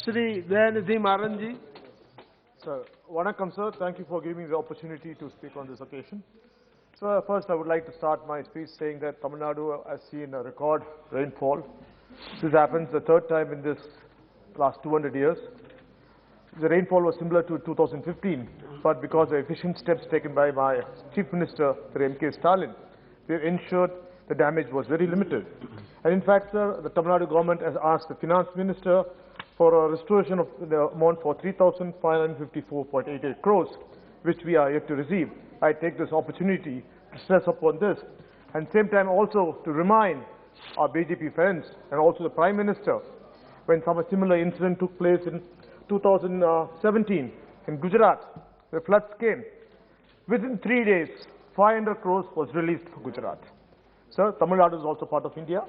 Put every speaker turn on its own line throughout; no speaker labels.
Shri Dayanidhi Maran ji.
Sir, Vanakkam sir, thank you for giving me the opportunity to speak on this occasion. So first I would like to start my speech saying that Tamil Nadu has seen a record rainfall. This happens the third time in this last 200 years. The rainfall was similar to 2015, but because of efficient steps taken by my Chief Minister, DMK Stalin, we ensured the damage was very limited. And in fact, sir, the Tamil Nadu government has asked the Finance Minister for a restoration of the amount for 3,554.88 crores, which we are yet to receive. I take this opportunity to stress upon this, and same time also to remind our BJP friends and also the Prime Minister, when some similar incident took place in 2017 in Gujarat, the floods came. Within 3 days, 500 crores was released for Gujarat. Sir, Tamil Nadu is also part of India.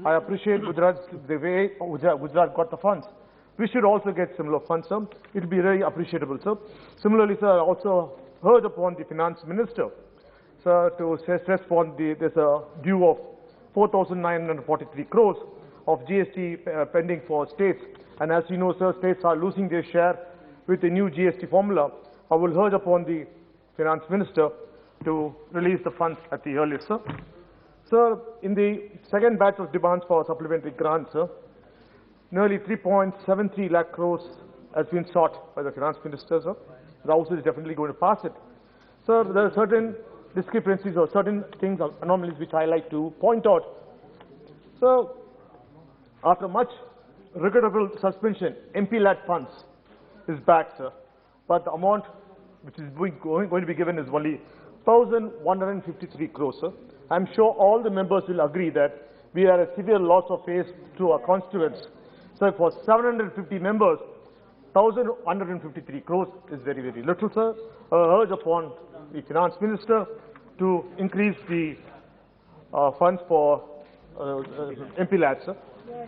I appreciate the way Gujarat got the funds. We should also get similar funds, sir. It will be very appreciable, sir. Similarly, sir, I also heard upon the Finance Minister, sir, to stress upon there's a due of 4,943 crores of GST pending for states. And as you know, sir, states are losing their share with the new GST formula. I will urge upon the Finance Minister to release the funds at the earliest, sir. Sir, in the second batch of demands for supplementary grants, sir, nearly 3.73 lakh crores has been sought by the Finance Minister, sir. The House is definitely going to pass it. Sir, there are certain discrepancies or certain things, anomalies, which I like to point out. So, after much regrettable suspension, MP-led funds is back, sir. But the amount which is going to be given is only 1,153 crores, sir. I'm sure all the members will agree that we are a severe loss of face to our constituents. So for 750 members, 1,153 crores is very, very little, sir. Urge upon the Finance Minister to increase the funds for MP lads, sir.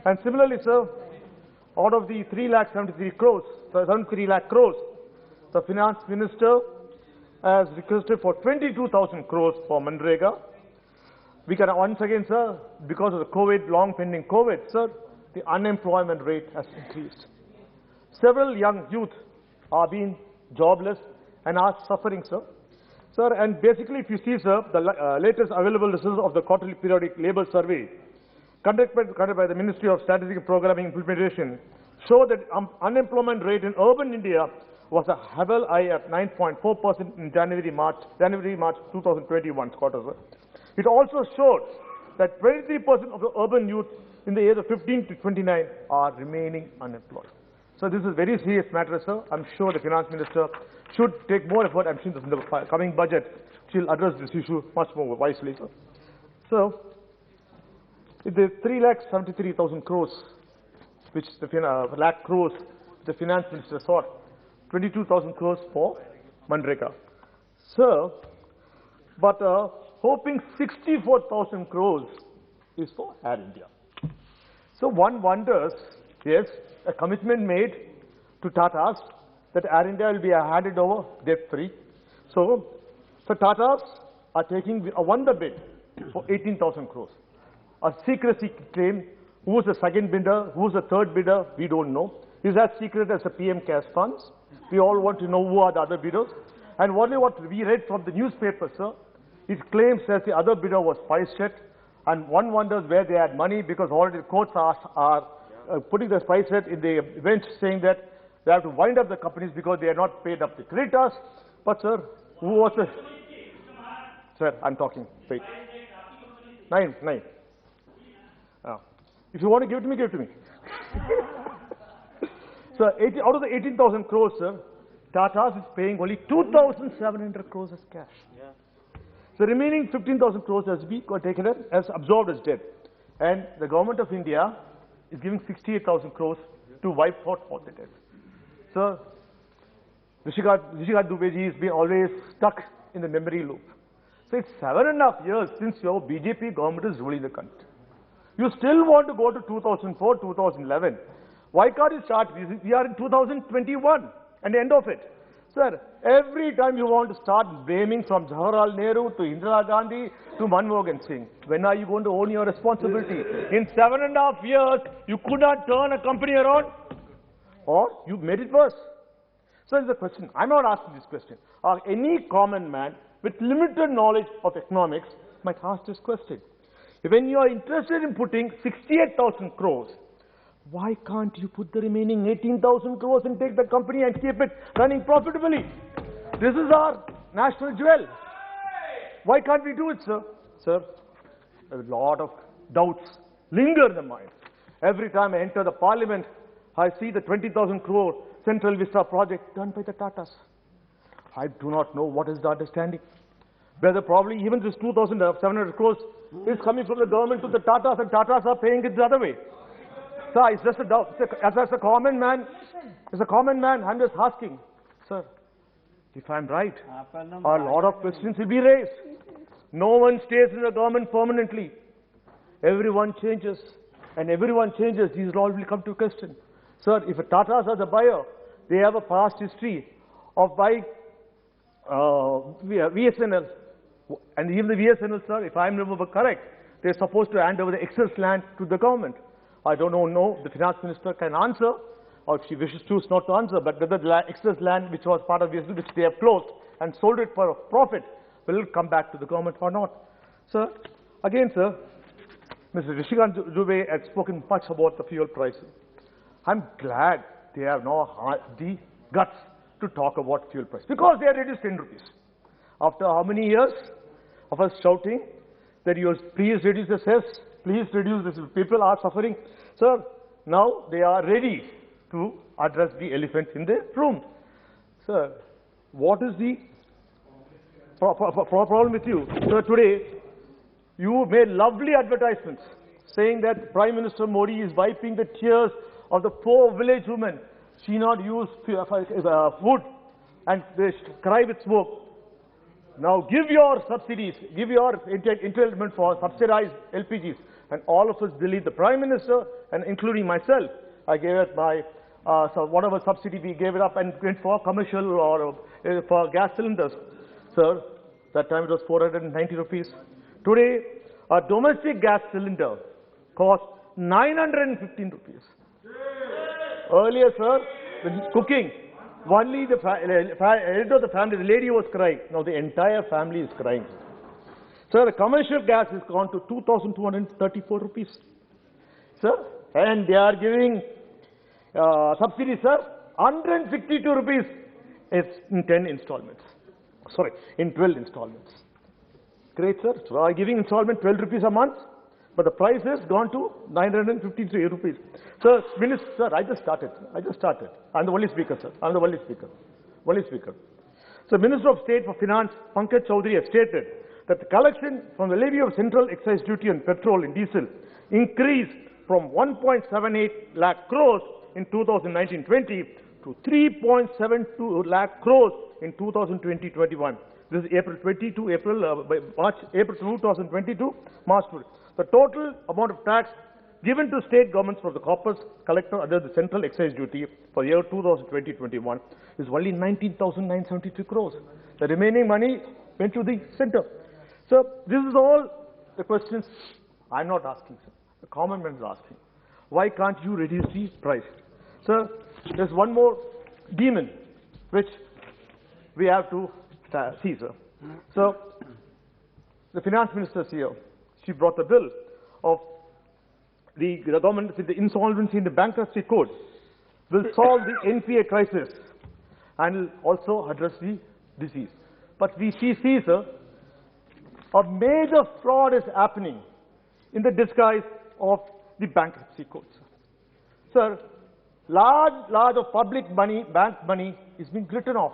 And similarly, sir, out of the 3,73 crores, 73 lakh crores, the Finance Minister has requested for 22,000 crores for Manrega. We can once again, sir, because of the COVID, long pending COVID, sir, the unemployment rate has increased. Several young youth are being jobless and are suffering, sir. Sir, and basically, if you see, sir, the latest available results of the quarterly periodic labor survey conducted by the Ministry of Strategic Programming Implementation show that unemployment rate in urban India was a level high at 9.4% in January-March 2021 quarter, sir. It also showed that 23% of the urban youth in the age of 15 to 29 are remaining unemployed. So this is a very serious matter, sir. I'm sure the Finance Minister should take more effort. I'm sure in the coming budget she'll address this issue much more wisely, sir. So, the 3,73,000 crores, which the lakh crores the Finance Minister sought, 22,000 crores for Manrega. Sir, but hoping 64,000 crores is for Air India. So one wonders, yes, a commitment made to Tatas that Air India will be handed over debt-free. So Tatas are taking a wonder bid for 18,000 crores. A secrecy claim, who is the second bidder, who is the third bidder, we don't know. Is as secret as the PM cash funds. We all want to know who are the other bidders. And only what we read from the newspaper, sir, it claims that the other bidder was SpiceJet, and one wonders where they had money, because already the courts are putting the SpiceJet in the bench, saying that they have to wind up the companies because they are not paid up the creditors. But sir, who was the... Sir, I'm talking. Wait. Nine. If you want to give it to me, give it to me. So out of the 18,000 crores, sir, Tata is paying only 2,700 crores as cash. Yeah. The remaining 15,000 crores has been taken as absorbed as debt. And the government of India is giving 68,000 crores to wipe out all the debt. So, Rishikant Dubey has been always stuck in the memory loop. So it's 7.5 years since your BJP government is ruling the country. You still want to go to 2004, 2011. Why can't you start? We are in 2021 and the end of it. Sir, every time you want to start blaming from Jawaharlal Nehru to Indira Gandhi to Manmohan Singh, when are you going to own your responsibility? In 7.5 years, you could not turn a company around.
or you made it worse. So it's a question. I'm not asking this question. Any common man with limited knowledge of economics might ask this question. When you are interested in putting 68,000 crores, why can't you put the remaining 18,000 crores and take the company and keep it running profitably? This is our national jewel. Why can't we do it, sir? Sir, a lot of doubts linger in the mind. Every time I enter the parliament, I see the 20,000 crore Central Vista project done by the Tatas. I do not know what is the understanding. Whether probably even this 2,700 crores is coming from the government to the Tatas and Tatas are paying it the other way. Sir, it's just a doubt. As a common man, I'm just asking, sir, if I'm right, a lot of questions will be raised. No one stays in the government permanently. Everyone changes. And everyone changes, these all will come to question. Sir, if a Tatas are the buyer, they have a past history of buying VSNL. And even the VSNL, sir, if I remember correct, they're supposed to hand over the excess land to the government. I don't know, the finance minister can answer, or if she wishes to not to answer, but whether the excess land which was part of VSNL, which they have closed and sold it for a profit, will it come back to the government or not? Sir, again, sir, Mr. Rishikant Dubey had spoken much about the fuel prices. I'm glad they have now the guts to talk about fuel price because they are reduced 10 rupees. After how many years of us shouting that you please reduce the cess, please reduce this, people are suffering. Sir, now they are ready to address the elephant in the room. Sir, what is the problem with you? Sir, today, you made lovely advertisements saying that Prime Minister Modi is wiping the tears of the poor village women. She not use wood and they cry with smoke. Now give your subsidies, give your entitlement for subsidized LPGs. And all of us believe the Prime Minister, and including myself, I gave it my, so whatever subsidy we gave it up and went for commercial or for gas cylinders. Sir, that time it was 490 rupees. Today, a domestic gas cylinder costs 915 rupees. Earlier, sir, when cooking, only the head of the family, the lady was crying. Now the entire family is crying. Sir, the commercial gas has gone to 2,234 rupees. Sir, and they are giving subsidy, sir, 162 rupees. It's in 10 installments. Sorry, in 12 installments. Great, sir. So are giving installment 12 rupees a month, but the price has gone to 953 rupees. Sir, Minister, sir, I just started. I'm the only speaker, sir. I'm the only speaker. So, Minister of State for Finance, Pankaj Chaudhary, has stated that the collection from the levy of central excise duty on petrol and diesel increased from 1.78 lakh crores in 2019-20 to 3.72 lakh crores in 2020-21. This is April 22, April 2022, March 2. The total amount of tax given to state governments for the corpus collector under the central excise duty for the year 2020-21 is only 19,973 crores. The remaining money went to the center. So this is all the questions I'm not asking, sir. The common man is asking. Why can't you reduce the price? Sir, there's one more demon which we have to see, sir. So, the finance minister is here. She brought the bill of the government, the insolvency in the bankruptcy code will solve the NPA crisis and will also address the disease. But we see, sir, a major fraud is happening in the disguise of the bankruptcy code. Sir, large of public money, bank money is being written off.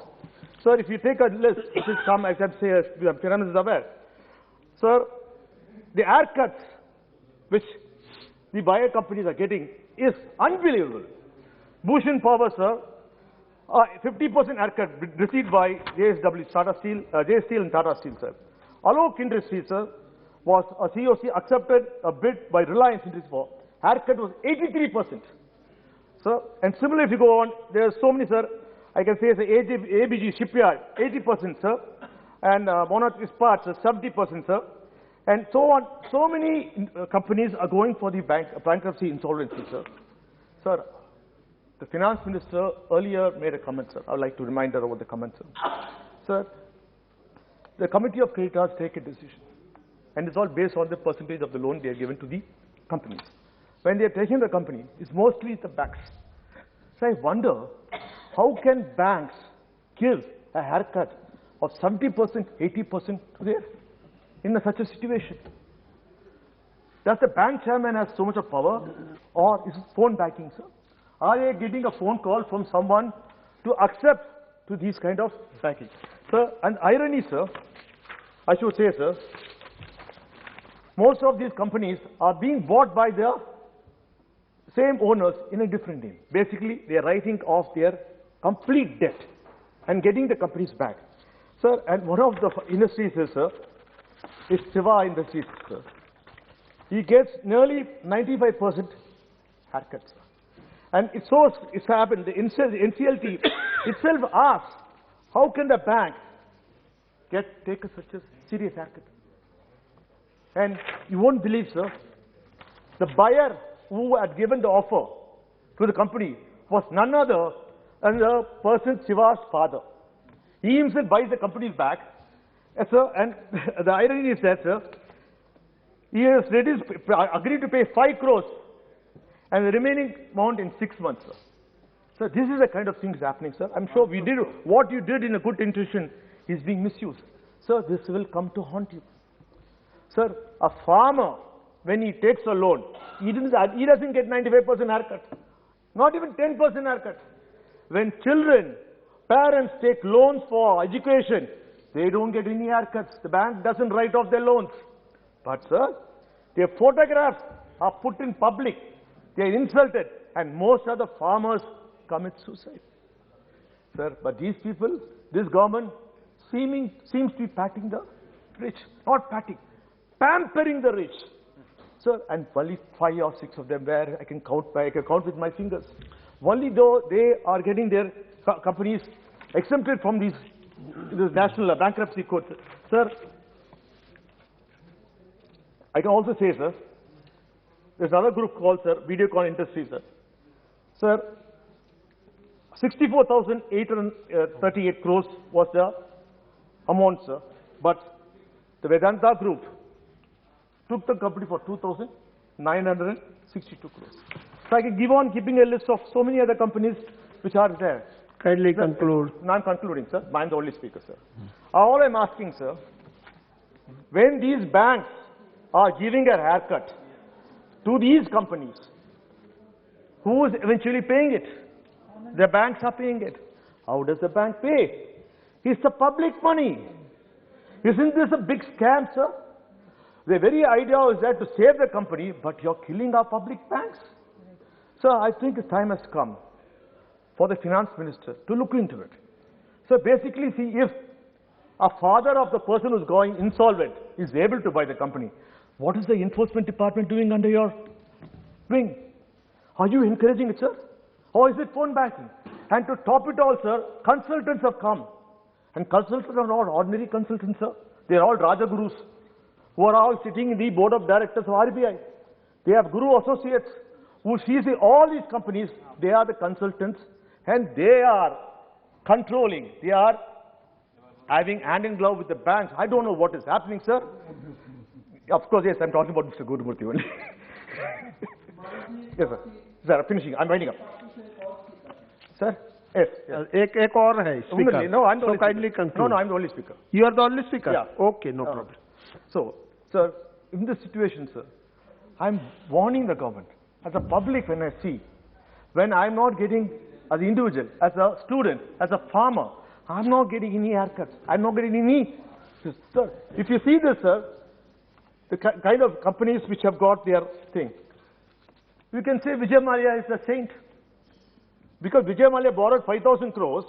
Sir, if you take a list, which is come, I can say, as the pyramid is aware, sir, the haircuts which the buyer companies are getting is unbelievable. Bhushan Power, sir, 50% haircut received by JSW, Tata Steel, JS Steel and Tata Steel, sir. Alok Industries, sir, was a COC accepted a bid by Reliance Industries for haircut was 83%. Sir, and similarly, if you go on, there are so many, sir. I can say as ABG Shipyard, 80%, sir, and Monarch Ispat, 70%, sir, and so on. So many companies are going for the bankruptcy insolvency, sir. Sir, the finance minister earlier made a comment, sir. I would like to remind her about the comment, sir. Sir, the committee of creditors take a decision, and it's all based on the percentage of the loan they are given to the companies. When they are taking the company, it's mostly the banks. So I wonder, how can banks give a haircut of 70%, 80% to their, in such a situation? Does the bank chairman have so much of power, or is it phone banking, sir? Are they getting a phone call from someone to accept to these kind of banking? Sir, and irony, sir, I should say, sir, most of these companies are being bought by their same owners in a different name. Basically, they are writing off their complete debt and getting the companies back. Sir, and one of the industries is, sir, is Siva Industries, sir. He gets nearly 95% haircut, sir. And it's happened, the NCLT itself asks, how can the bank take such a serious haircut? And you won't believe, sir, the buyer who had given the offer to the company was none other than the person Shiva's father. He himself buys the company back, sir, and the irony is that, sir, he has agreed to pay 5 crores and the remaining amount in 6 months, sir. So this is the kind of things happening, sir. I'm sure we did what you did in a good intention is being misused. Sir, this will come to haunt you. Sir, a farmer, when he takes a loan, he doesn't get 95% haircut, not even 10% haircut. When children, parents take loans for education, they don't get any haircuts. The bank doesn't write off their loans. But, sir, their photographs are put in public. They are insulted, and most of the farmers commit suicide. Sir, but these people, this government seems to be patting the rich, not patting, pampering the rich. Sir, and only 5 or 6 of them where I can count with my fingers. Only though they are getting their companies exempted from this national bankruptcy code. Sir, I can also say, sir, there's another group called, sir, Videocon Industries, sir. Sir, 64,838 crores was the amount, sir. But the Vedanta group took the company for 2,962 crores. So I can give on keeping a list of so many other companies which are there.
Kindly conclude.
No, I'm concluding, sir. I'm the only speaker, sir. All I'm asking, sir, when these banks are giving a haircut to these companies, who is eventually paying it? The banks are paying it. How does the bank pay? It's the public money. Isn't this a big scam, sir? The very idea is that to save the company, but you're killing our public banks. Sir, I think the time has come for the finance minister to look into it. So basically, see, if a father of the person who's going insolvent is able to buy the company, what is the enforcement department doing under your wing? Are you encouraging it, sir? Or is it phone banking? And to top it all, sir, consultants have come. And consultants are not ordinary consultants, sir. They are all Rajagurus who are all sitting in the board of directors of RBI. They have Guru associates who sees all these companies. They are the consultants and they are controlling. They are having hand in glove with the banks. I don't know what is happening, sir. Of course, yes, I'm talking about Mr. Gurumurthy only. Yes, sir. Sir, finishing. I'm winding up. Sir? Yes.
एक और है speaker.
No, I'm the
so
only
kindly
speaker.
conclude.
No, I'm the only speaker.
You are the only speaker?
Yeah.
Okay, no problem.
So, sir, in this situation, sir, I'm warning the government, as a public when I see, when I'm not getting, as an individual, as a student, as a farmer, I'm not getting any haircuts. I'm not getting any. Sir, if you see this, sir, the kind of companies which have got their thing, we can say Vijay Mallya is a saint. Because Vijay Mallya borrowed 5,000 crores,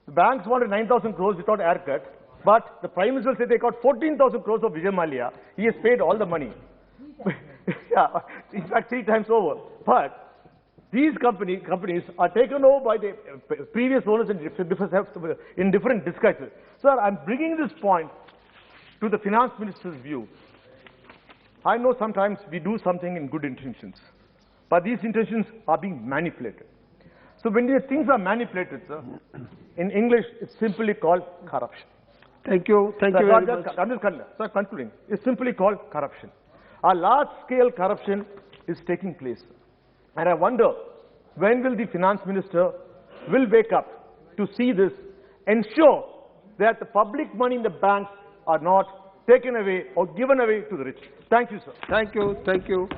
the banks wanted 9,000 crores without haircut, but the Prime Minister said they got 14,000 crores of Vijay Mallya. He has paid all the money. Yeah, in fact, 3 times over. But these companies are taken over by the previous owners in different disguises. Sir, I'm bringing this point to the Finance Minister's view. I know sometimes we do something in good intentions, but these intentions are being manipulated. So when these things are manipulated, sir, in English, it's simply called corruption.
Thank you. Thank you very much.
I'm just concluding. It's simply called corruption. A large-scale corruption is taking place. And I wonder, when will the finance minister will wake up to see this, ensure that the public money in the banks are not taken away or given away to the rich. Thank you, sir.
Thank you. Thank you.